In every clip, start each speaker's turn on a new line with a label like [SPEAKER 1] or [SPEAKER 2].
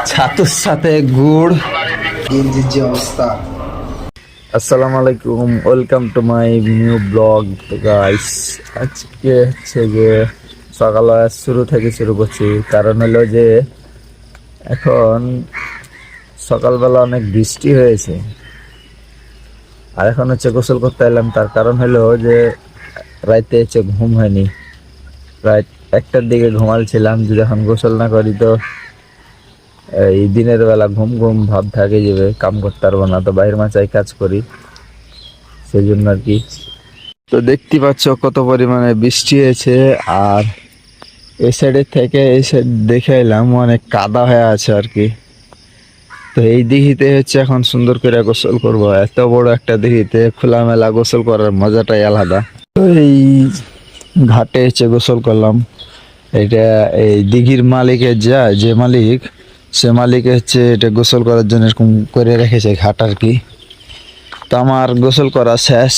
[SPEAKER 1] ছাতুর সাথে গুড়, গেঞ্জির যে অবস্থা। আসসালামু আলাইকুম, welcome to my new blog. তো গাইস, আজকে হচ্ছে যে সকালবেলা শুরু করছি, কারণ হলো যে এখন সকালবেলা অনেক বৃষ্টি হয়েছে, আর এখন হচ্ছে গোসল করতে এলাম। তার কারণ হলো যে রাতে হচ্ছে ঘুম হয়নি, প্রায় 1টার দিকে ঘুমালছিলাম। যদি এখন গোসল না করি তো এই দিনের বেলা ঘুম ঘুম ভাব থাকে যাবে, কাম করতে পারবো না। তো বাইরের মাচায় কাজ করি, সেই জন্য আর কি। তো দেখতে পাচ্ছ কত পরিমাণে বৃষ্টি হয়েছে, আর এই সাইডের থেকে এই সাইড দেখে এলাম অনেক কাদা হয়ে আছে আর কি। তো এই দিঘিতে হচ্ছে এখন সুন্দর করে গোসল করব। এত বড় একটা দিঘিতে খোলামেলা গোসল করার মজাটাই আলাদা। তো এই ঘাটে হচ্ছে গোসল করলাম। এটা এই দিঘির মালিকের যে মালিক, সে মালিক হচ্ছে এটা গোসল করার জন্য এরকম করে রেখেছে ঘাট আর কি। তো আমার গোসল করা শেষ।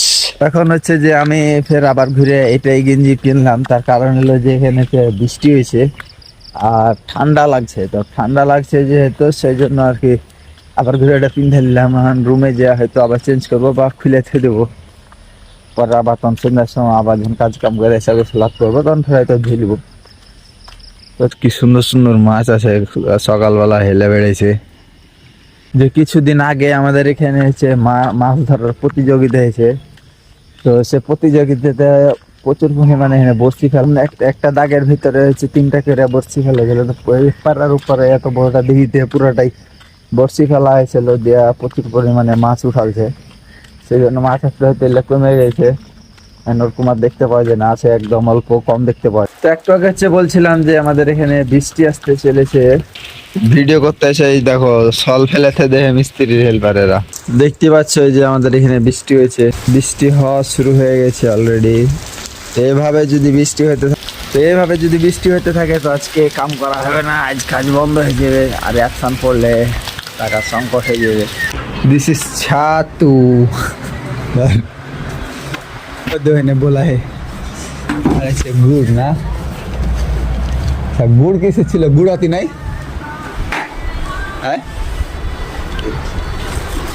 [SPEAKER 1] এখন হচ্ছে যে আমি ফের আবার ঘুরে এটাই গেঞ্জি কিনলাম। তার কারণ হলো যে এখানে বৃষ্টি হয়েছে আর ঠান্ডা লাগছে। তো ঠান্ডা লাগছে যেহেতু, সেই জন্য আর কি আবার ঘুরে এটা পিন্ধে নিলাম। এখন রুমে যে হয়তো আবার চেঞ্জ করবো বা খুলে থে দেবো, পরে আবার তখন সন্ধ্যার সময় আবার যখন কাজ কাম করে এসে গোসল করবো তখন ফের হয়তো ধুয়ে দেবো। তো কি সুন্দর সুন্দর মাছ আছে, সকালবেলা হেলে বেড়েছে। যে কিছুদিন আগে আমাদের এখানে হচ্ছে মাছ ধরার প্রতিযোগিতা হয়েছে। তো সে প্রতিযোগিতাতে প্রচুর পরিমাণে এখানে বড়শি ফেল, একটা দাগের ভিতরে হচ্ছে 3টা করে বড়শি ফেলে গেল। পাড়ার উপরে এত বড়টা দিঘিতে পুরোটাই বড়শি ফেলা হয়েছিল, দেওয়া প্রচুর পরিমাণে মাছ উঠালছে। সেই জন্য মাছ আসতে হয়তো কমে গেছে, ওরকম আর দেখতে পাওয়া যায় না, আছে একদম অল্প কম দেখতে পাওয়া যায়। তো একটু আগে হচ্ছে বলছিলাম যে আমাদের এখানে বৃষ্টি আসতে চলেছে, ভিডিও করতে এসে এই দেখো সল ফেলেছে দেখে মিস্ত্রির হেল্পারেরা। দেখতে পাচ্ছ যে আমাদের এখানে বৃষ্টি হয়েছে, বৃষ্টি হওয়া শুরু হয়ে গেছে অলরেডি। এভাবে যদি বৃষ্টি হতে থাকে তো আজকে কাম করা হবে না, আজ কাজ বন্ধ হয়ে যাবে, আর অ্যাকশন পড়লে টাকার সংকট হয়ে যাবে। দিস ইজ ছাতু बोला है। अच्छा गुड़ ना, गुड़ किसे ছিল, গুড় আতি নাই? হ্যাঁ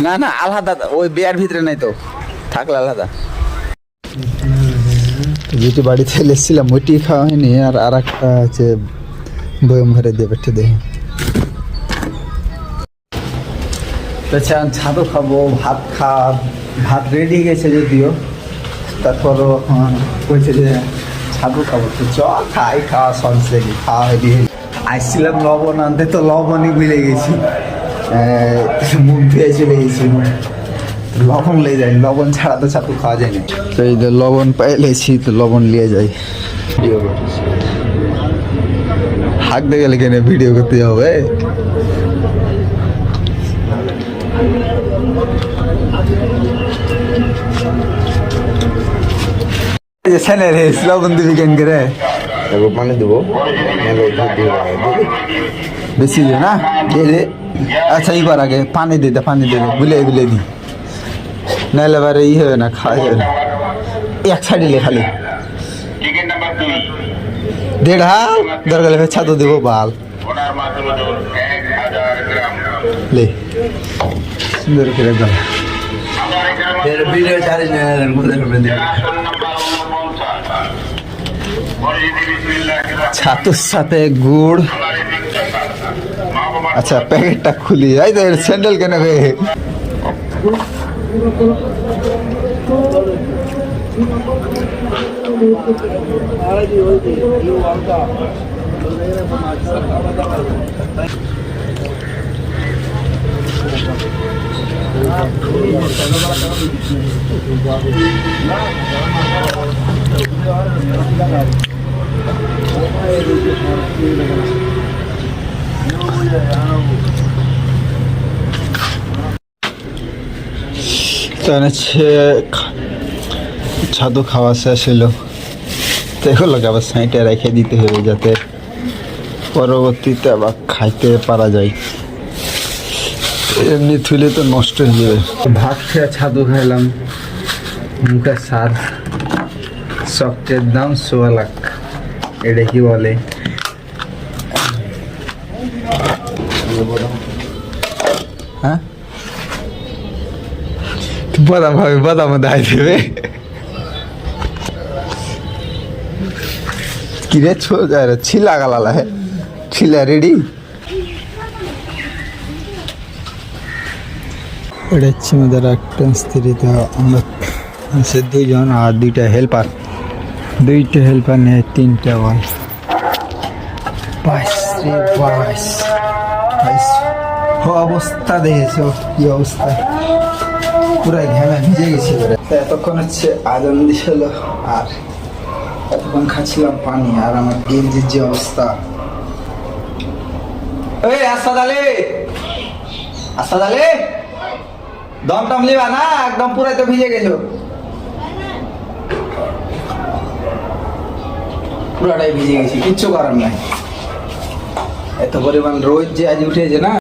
[SPEAKER 1] না না, আলাদা ওই বেয়ার ভিতরে নাই, তো থাকলে আলাদা। যেটি বাড়িতে এসেছিলাম ওইটি খাওয়া হয়নি, আর একটা আছে বয়ম ঘরে দিয়ে বেঠে দেয়। আচ্ছা ছাদও খাবো, ভাত রেডি গেছে যদিও, তারপরও বলছে যে ছাদু খাবো। তো খাওয়া সবসে খাওয়া হয়নি। আসছিলাম লবণ আনতে, তো লবণই ভুলে গেছি, মুখ ধুয়ে চলে গেছি। লবণ নিয়ে যাই, লবণ ছাড়া তো ছাতু খাওয়া যায় না। তো এই যে লবণ পাইলেছি, তো লবণ নিয়ে যাই। হাঁকতে গেলে কেন ভিডিও করতে হবে? চ্যানেল লবণ দিবি কেন করে? পানি দেবো বেশি না, দিয়ে দে। আচ্ছা এইবার আগে পানি দে, বুলে দি, নাহলে এবারে হবে না, খাওয়া যাবে না। এক সাইডে খালি দেড় হাল দরকার ছাতু দেবো বাল লে সুন্দর করে একদম ছাতুর সাথে গুড়। আচ্ছা প্যাকেটটা খুলি, এই তো স্যান্ডেল কেন রে? ছাদু খাওয়া শেষ হলো, তো এগুলোকে আবার সাইডে রেখে দিতে হবে যাতে পরবর্তীতে আবার খাইতে পারা যায়। এমনি থুলে তো নষ্ট হয়ে যাবে। ভাত খেয়ে ছাদু খাইলাম, মুখে সার। শখের দাম 16 লাখ, এটা কি বলে? বাদাম। হ্যাঁ বাদাম খাবে, বাদাম দায় দেবে কিরে ছিলা গালালা হ্যাঁ ছিলা রেডি। এটা হচ্ছে আমাদের একটা স্ত্রী, তো আমরা আছে দুইজন আর দুইটা হেল্পার নিয়ে 3টা বল। অবস্থা দেখেছো কি অবস্থা, পুরো ঘেমে ভিজে গেছিল। এতক্ষণ হচ্ছে আজান দিছিল আর এতক্ষণ খাচ্ছিলাম পানি, আর আমার গেঞ্জির যে অবস্থা। এই আসাদ আলী দম টম লিবা না, একদম পুরাই তো ভিজে গেল, পুরাটাই ভিজে গেছি, কিচ্ছু করার নাই। এত পরিমাণ রোদ যে আজ উঠেছে না।